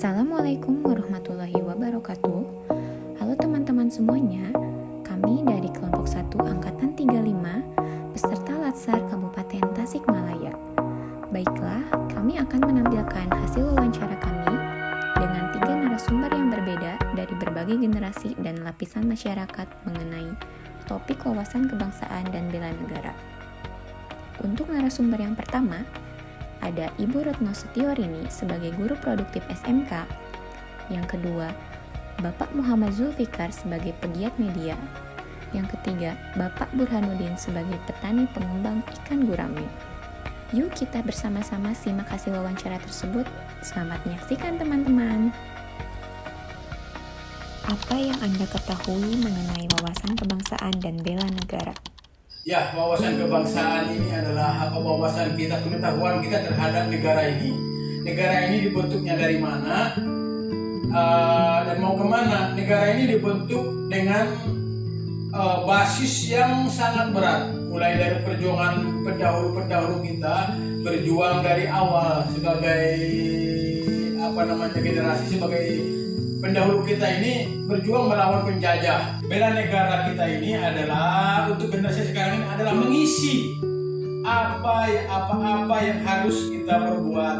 Assalamualaikum warahmatullahi wabarakatuh. Halo teman-teman semuanya, kami dari kelompok 1 Angkatan 35 peserta Latsar Kabupaten Tasikmalaya. Baiklah, kami akan menampilkan hasil wawancara kami dengan 3 narasumber yang berbeda dari berbagai generasi dan lapisan masyarakat mengenai topik wawasan kebangsaan dan bela negara. Untuk narasumber yang pertama, ada Ibu Retno Setiorini sebagai guru produktif SMK. Yang kedua, Bapak Muhammad Zulfikar sebagai pegiat media. Yang ketiga, Bapak Burhanuddin sebagai petani pengembang ikan gurame. Yuk kita bersama-sama simak hasil wawancara tersebut. Selamat menyaksikan teman-teman. Apa yang Anda ketahui mengenai wawasan kebangsaan dan bela negara? Ya, wawasan kebangsaan ini adalah wawasan kita, pengetahuan kita terhadap negara ini. Negara ini dibentuknya dari mana dan mau kemana. Negara ini dibentuk dengan basis yang sangat berat. Mulai dari perjuangan pendahulu-pendahulu kita berjuang dari awal sebagai generasi, sebagai pendahulu kita ini berjuang melawan penjajah. Bela negara kita ini adalah untuk generasi sekarang ini adalah mengisi apa yang harus kita perbuat,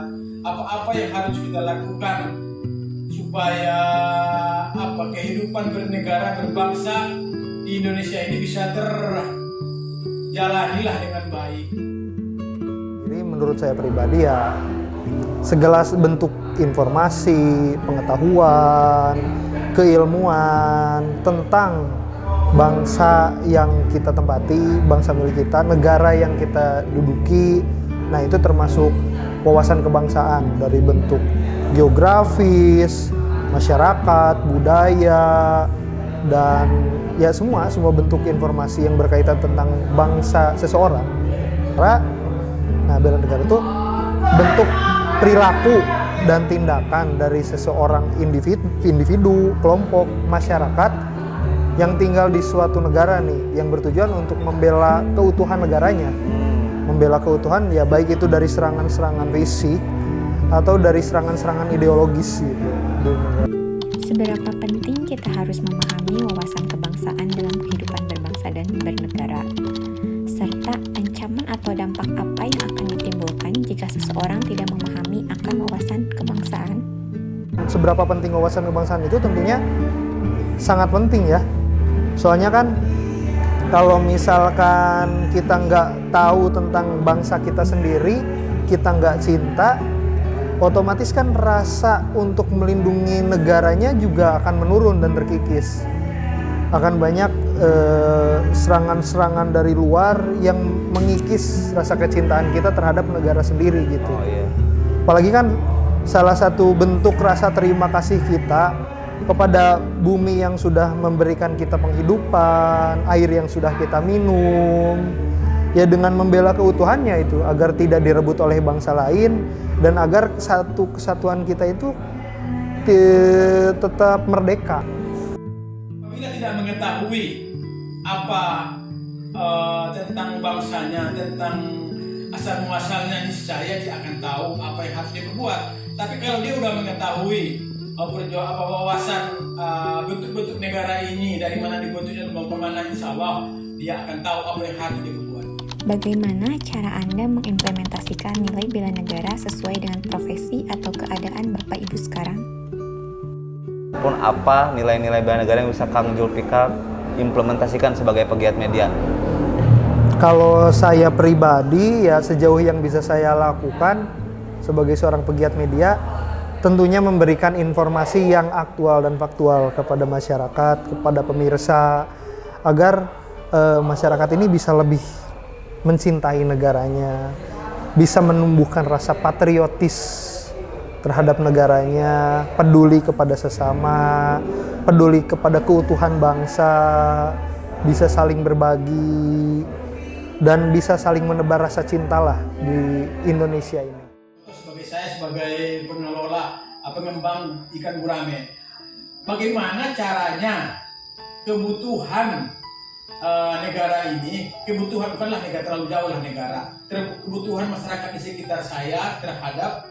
apa yang harus kita lakukan supaya kehidupan bernegara berbangsa di Indonesia ini bisa terjalanilah dengan baik. Jadi menurut saya pribadi ya segala bentuk informasi, pengetahuan, keilmuan tentang bangsa yang kita tempati, bangsa milik kita, negara yang kita duduki. Nah, itu termasuk wawasan kebangsaan dari bentuk geografis, masyarakat, budaya, dan ya semua bentuk informasi yang berkaitan tentang bangsa seseorang. Nah, bela negara itu bentuk perilaku dan tindakan dari seseorang individu, kelompok, masyarakat yang tinggal di suatu negara nih, yang bertujuan untuk membela keutuhan negaranya. Membela keutuhan ya baik itu dari serangan-serangan fisik atau dari serangan-serangan ideologis gitu. Seberapa penting kita harus memahami wawasan kebangsaan dalam kehidupan berbangsa dan bernegara, serta ancaman atau dampak apa yang akan ditimbulkan jika seseorang tidak memahami akan wawasan kebangsaan? Seberapa penting wawasan kebangsaan itu tentunya sangat penting ya. Soalnya kan kalau misalkan kita nggak tahu tentang bangsa kita sendiri, kita nggak cinta, otomatis kan rasa untuk melindungi negaranya juga akan menurun dan terkikis. Akan banyak serangan-serangan dari luar yang mengikis rasa kecintaan kita terhadap negara sendiri gitu. Oh, iya. Apalagi kan salah satu bentuk rasa terima kasih kita kepada bumi yang sudah memberikan kita penghidupan, air yang sudah kita minum, ya dengan membela keutuhannya itu agar tidak direbut oleh bangsa lain dan agar kesatuan kita itu tetap merdeka. Apabila tidak mengetahui apa tentang bangsanya, tentang asal muasalnya, niscaya dia akan tahu apa yang harus dia perbuat. Tapi kalau dia sudah mengetahui wawasan bentuk-bentuk negara ini, dari mana dibentuknya dan kemana, insya Allah dia akan tahu apa yang harus dia perbuat. Bagaimana cara Anda mengimplementasikan nilai bela negara sesuai dengan profesi atau keadaan Bapak Ibu sekarang? Pun apa nilai-nilai bela negara yang bisa Kang Zulfikar implementasikan sebagai pegiat media? Kalau saya pribadi ya sejauh yang bisa saya lakukan sebagai seorang pegiat media, tentunya memberikan informasi yang aktual dan faktual kepada masyarakat, kepada pemirsa, agar masyarakat ini bisa lebih mencintai negaranya, bisa menumbuhkan rasa patriotis terhadap negaranya, peduli kepada sesama, peduli kepada keutuhan bangsa, bisa saling berbagi, dan bisa saling menebar rasa cintalah di Indonesia ini. Saya sebagai pengelola pengembang ikan gurame, bagaimana caranya kebutuhan negara ini, kebutuhan bukanlah negara terlalu jauh lah negara, kebutuhan masyarakat di sekitar saya terhadap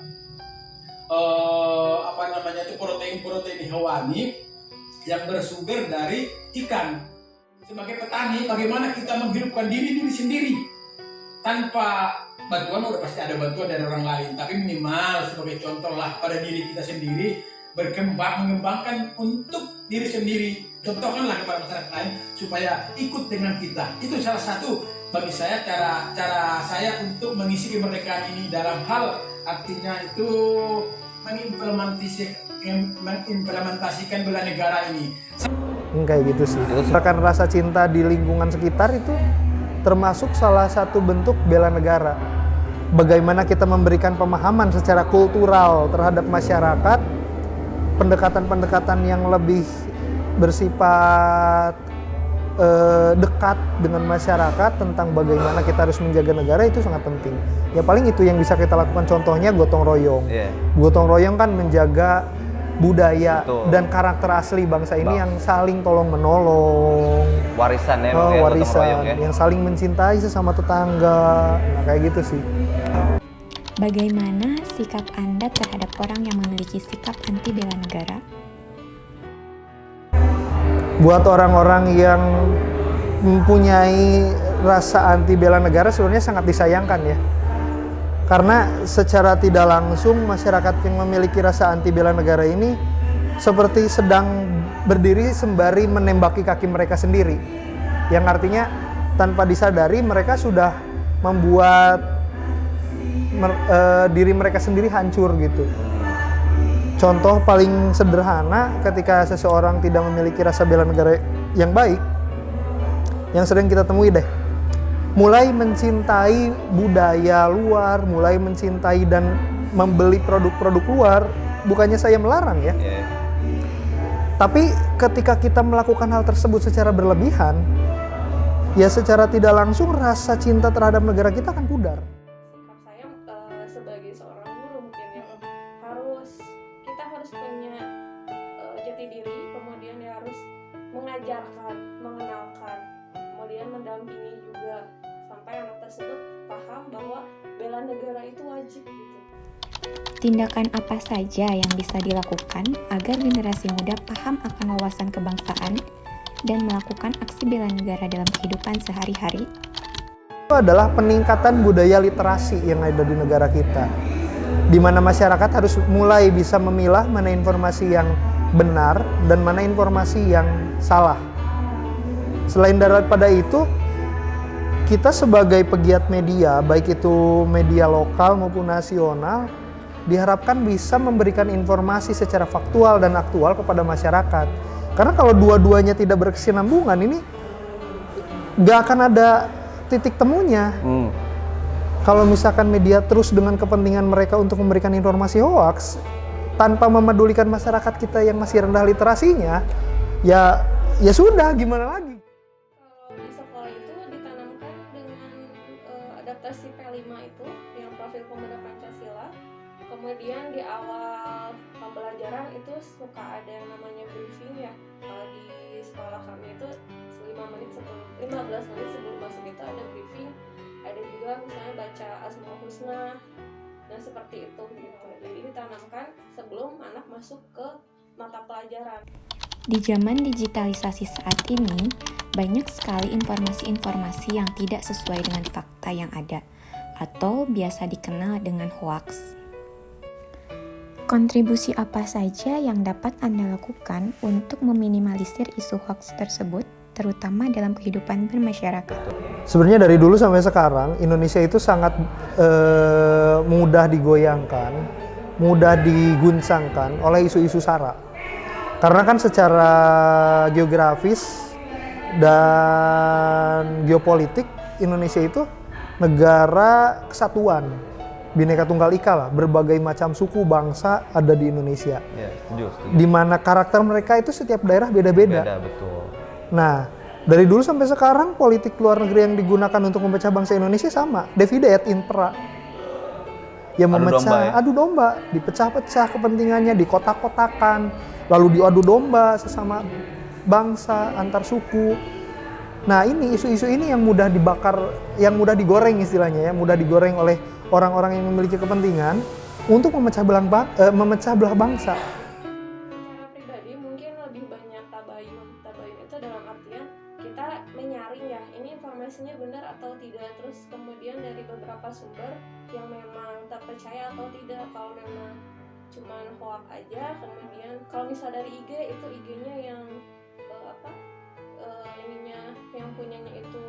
namanya itu protein-protein hewani yang bersumber dari ikan. Sebagai petani, bagaimana kita menghidupkan diri sendiri tanpa bantuan, udah pasti ada bantuan dari orang lain, tapi minimal sebagai contoh lah pada diri kita sendiri, mengembangkan untuk diri sendiri, contohkanlah kepada masyarakat lain supaya ikut dengan kita. Itu salah satu bagi saya cara saya untuk mengisi kemerdekaan ini, dalam hal artinya itu mengimplementasikan bela negara ini. Kayak gitu sih. Bahkan rasa cinta di lingkungan sekitar itu termasuk salah satu bentuk bela negara. Bagaimana kita memberikan pemahaman secara kultural terhadap masyarakat, pendekatan-pendekatan yang lebih bersifat dekat dengan masyarakat tentang bagaimana kita harus menjaga negara, itu sangat penting. Ya paling itu yang bisa kita lakukan, contohnya gotong royong. Gotong royong kan menjaga budaya dan karakter asli bangsa ini yang saling tolong menolong. Warisan ya, warisan ya. Yang saling mencintai sesama tetangga. Nah, kayak gitu sih. Bagaimana sikap Anda terhadap orang yang memiliki sikap anti bela negara? Buat orang-orang yang mempunyai rasa anti bela negara sebenarnya sangat disayangkan ya. Karena secara tidak langsung masyarakat yang memiliki rasa anti bela negara ini seperti sedang berdiri sembari menembaki kaki mereka sendiri. Yang artinya tanpa disadari mereka sudah membuat diri mereka sendiri hancur gitu. Contoh paling sederhana ketika seseorang tidak memiliki rasa bela negara yang baik, yang sering kita temui deh, mulai mencintai budaya luar, mulai mencintai dan membeli produk-produk luar. Bukannya saya melarang ya, tapi ketika kita melakukan hal tersebut secara berlebihan, ya secara tidak langsung rasa cinta terhadap negara kita akan pudar. Sebagai seorang guru mungkin ya, kita harus punya jati diri, kemudian dia harus mengajarkan, mengenalkan, kemudian mendampingi juga sampai anak tersebut paham bahwa bela negara itu wajib gitu. Tindakan apa saja yang bisa dilakukan agar generasi muda paham akan wawasan kebangsaan dan melakukan aksi bela negara dalam kehidupan sehari-hari? Itu adalah peningkatan budaya literasi yang ada di negara kita, di mana masyarakat harus mulai bisa memilah mana informasi yang benar dan mana informasi yang salah. Selain daripada itu, kita sebagai pegiat media, baik itu media lokal maupun nasional, diharapkan bisa memberikan informasi secara faktual dan aktual kepada masyarakat. Karena kalau dua-duanya tidak berkesinambungan, ini nggak akan ada titik temunya. Kalau misalkan media terus dengan kepentingan mereka untuk memberikan informasi hoaks tanpa memedulikan masyarakat kita yang masih rendah literasinya, ya sudah, gimana lagi? Kalau di sekolah itu ditanamkan dengan adaptasi P5 itu yang profil pemuda Pancasila. Kemudian di awal pembelajaran itu suka ada yang namanya briefing ya. Kalau di sekolah kami itu 15 menit sebelum masuk itu ada briefing, ada juga misalnya baca Asmaul Husna, dan seperti itu gitu. Jadi ditanamkan sebelum anak masuk ke mata pelajaran. Di zaman digitalisasi saat ini, banyak sekali informasi-informasi yang tidak sesuai dengan fakta yang ada, atau biasa dikenal dengan hoaks. Kontribusi apa saja yang dapat Anda lakukan untuk meminimalisir isu hoaks tersebut, terutama dalam kehidupan bermasyarakat? Sebenarnya dari dulu sampai sekarang, Indonesia itu sangat mudah digoyangkan, mudah diguncangkan oleh isu-isu sara. Karena kan secara geografis dan geopolitik, Indonesia itu negara kesatuan, Bhinneka Tunggal Ika lah, berbagai macam suku bangsa ada di Indonesia. Ya, setuju. Di mana karakter mereka itu setiap daerah beda-beda. Beda, betul. Nah, dari dulu sampai sekarang politik luar negeri yang digunakan untuk memecah bangsa Indonesia sama, divide et impera. Yang memecah, adu domba, dipecah-pecah kepentingannya, dikotak-kotakan, lalu diadu domba sesama bangsa, antar suku. Nah, ini isu-isu ini yang mudah dibakar, yang mudah digoreng istilahnya ya, mudah digoreng oleh orang-orang yang memiliki kepentingan untuk memecah belah bangsa. cuman hoax aja. Kemudian kalau misal dari IG itu IG-nya yang ininya yang punyanya itu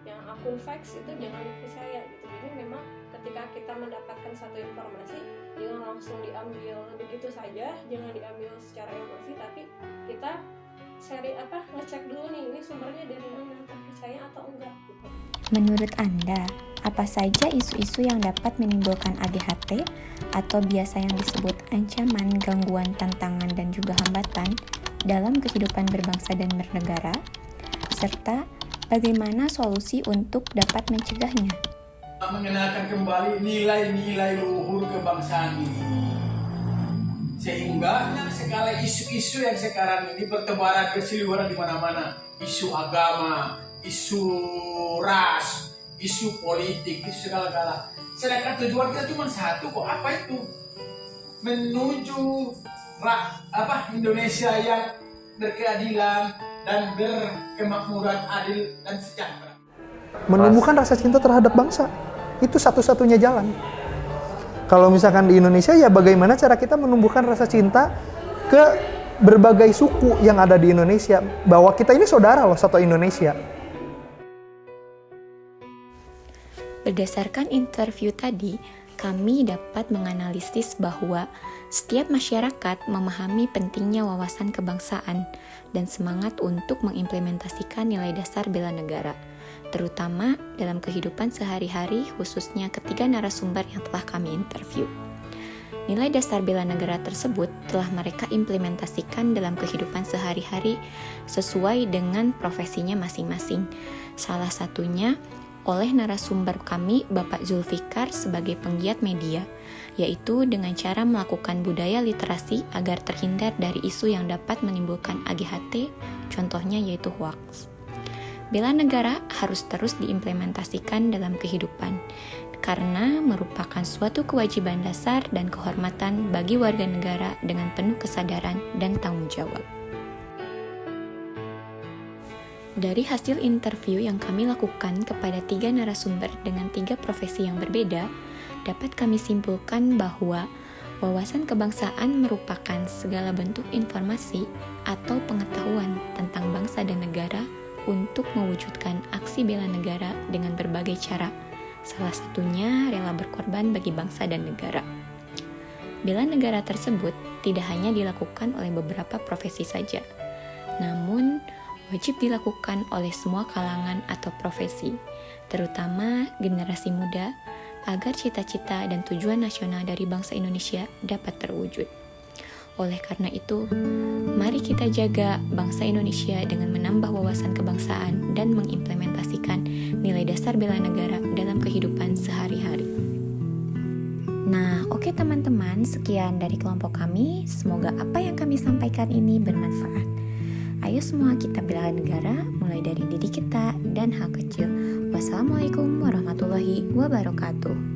yang akun fax, itu jangan dipercaya gitu. Jadi memang ketika kita mendapatkan satu informasi, jangan langsung diambil begitu saja, jangan diambil secara emosi, tapi kita ngecek dulu nih, ini sumbernya dari mana, terpercaya atau enggak gitu. Menurut Anda, apa saja isu-isu yang dapat menimbulkan AGHT atau biasa yang disebut ancaman, gangguan, tantangan, dan juga hambatan dalam kehidupan berbangsa dan bernegara? Serta bagaimana solusi untuk dapat mencegahnya? Mengenalkan kembali nilai-nilai luhur kebangsaan ini, sehingga segala isu-isu yang sekarang ini bertebaran berseliweran di mana-mana, isu agama, isu ras, isu politik, isu segala-gala. Sedangkan tujuan kita cuma satu kok, apa itu? Menuju Indonesia yang berkeadilan dan berkemakmuran, adil dan sejahtera. Menumbuhkan rasa cinta terhadap bangsa, itu satu-satunya jalan. Kalau misalkan di Indonesia, ya bagaimana cara kita menumbuhkan rasa cinta ke berbagai suku yang ada di Indonesia, bahwa kita ini saudara loh, satu Indonesia. Berdasarkan interview tadi, kami dapat menganalisis bahwa setiap masyarakat memahami pentingnya wawasan kebangsaan dan semangat untuk mengimplementasikan nilai dasar bela negara, terutama dalam kehidupan sehari-hari, khususnya ketiga narasumber yang telah kami interview. Nilai dasar bela negara tersebut telah mereka implementasikan dalam kehidupan sehari-hari sesuai dengan profesinya masing-masing. Salah satunya oleh narasumber kami, Bapak Zulfikar, sebagai penggiat media, yaitu dengan cara melakukan budaya literasi agar terhindar dari isu yang dapat menimbulkan AGHT, contohnya yaitu hoax. Bela negara harus terus diimplementasikan dalam kehidupan, karena merupakan suatu kewajiban dasar dan kehormatan bagi warga negara dengan penuh kesadaran dan tanggung jawab. Dari hasil interview yang kami lakukan kepada 3 narasumber dengan 3 profesi yang berbeda, dapat kami simpulkan bahwa wawasan kebangsaan merupakan segala bentuk informasi atau pengetahuan tentang bangsa dan negara untuk mewujudkan aksi bela negara dengan berbagai cara, salah satunya rela berkorban bagi bangsa dan negara. Bela negara tersebut tidak hanya dilakukan oleh beberapa profesi saja, namun wajib dilakukan oleh semua kalangan atau profesi, terutama generasi muda, agar cita-cita dan tujuan nasional dari bangsa Indonesia dapat terwujud. Oleh karena itu, mari kita jaga bangsa Indonesia dengan menambah wawasan kebangsaan dan mengimplementasikan nilai dasar bela negara dalam kehidupan sehari-hari. Nah, oke teman-teman, sekian dari kelompok kami. Semoga apa yang kami sampaikan ini bermanfaat. Ayo semua kita bela negara, mulai dari diri kita dan hal kecil. Wassalamualaikum warahmatullahi wabarakatuh.